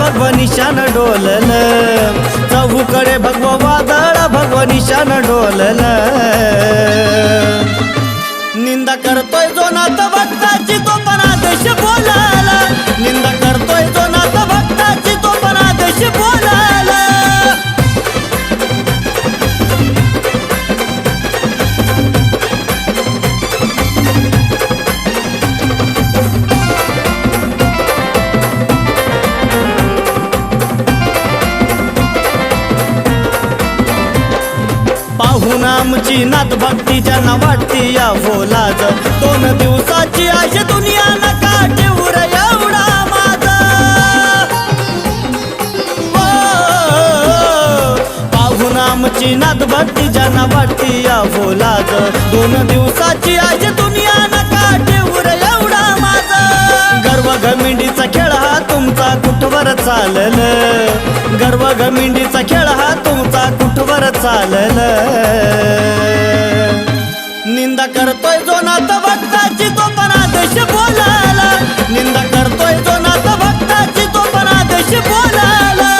भगव निशान डोलल, चहूकडे भगव वादळ भगव निशान डोलल। निंदा करतोय जो नाथ भक्ताची तो पण आदेश बोलाला, निंदा करतोय जो नाथ भक्ताची तो पण आदेश बोलाला। पाहून आमची नाथ भक्ती ज्यांना वाटती या भोलाज, 2 दिवसाची आश दुनिया नका ठेवू रे एवढा माझा। पाहून आमची नाथ भक्ती ज्यांना वाटती या भोलाज, 2 दिवसाची आश दुनिया नका ठेवू रे एवढा माझा। गर्व घमिंडीचा खेळ हा तुमचा कुठवर चालल, गर्व घमिंडीचा खेळ हा तुमचा कुठवर चालल। निंदा करतोय जो नाथ भक्ताची तो पण आदेश बोलाला, निंदा करतोय जो नाथ भक्ताची तो पण आदेश बोलाला।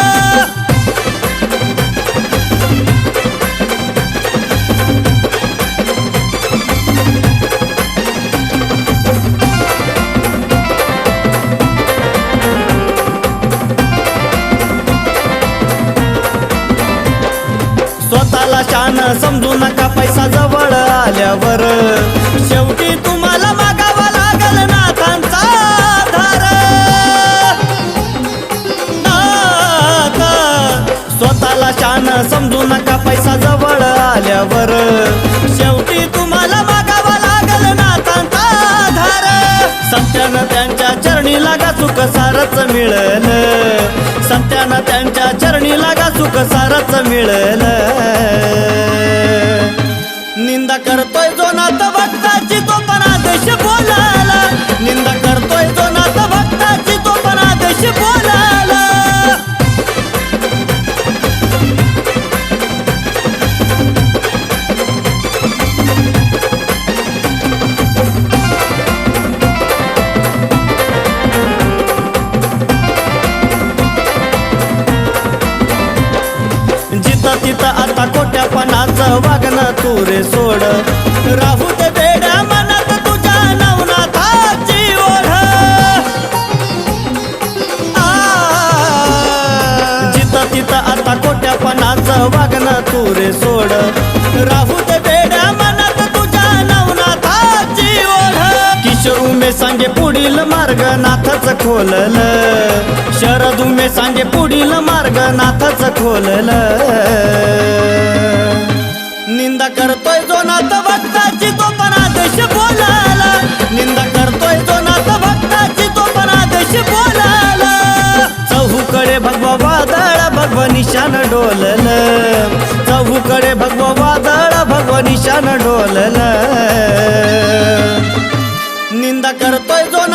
स्वतःला शान समजू नका, पैसा जवळ आल्यावर शेवटी तुम्हाला मागावा लागल नाथांचा आधार। स्वतःला शान समजू नका, पैसा जवळ आल्यावर शेवटी तुम्हाला मागावा लागल नाथांचा आधार। सत्यानं त्यांच्या चरणी लागा सुख सारच मिळल, सत्यानं त्यांच्या चरणी लागा सुख सारच मिळल। निंदा करतोय जो नाथ भक्ताची तो पण आदेश बोलाला, निंदा करतोय जो नाथ भक्ताची तो पण आदेश बोलाला। जिथं तिथं आता खोट्यापणाचं वागणं तू रे सोड, राहू दे बेड्या मनात तुझ्या नवनाथाची ओढ। जिथं तिथं आता खोट्यापणाचं वागणं तू रे सोड, राहू दे बेड्या मनात तुझ्या नवनाथाची ओढ। किशोर उमे सांगे पुढील मार्ग नाथच खोलल, शरद उमे सांगे पुढील मार्ग नाथच खोलल। निंदा करतोय जो नाथ भक्ताची तो पण आदेश बोलाला, निंदा करतोय जो नाथ भक्ताची तो पण आदेश बोलाला। चहूकडे भगव वादळ भगव निशान डोलल, चहूकडे भगव वादळ भगव निशान डोलल। निंदा करतोय जो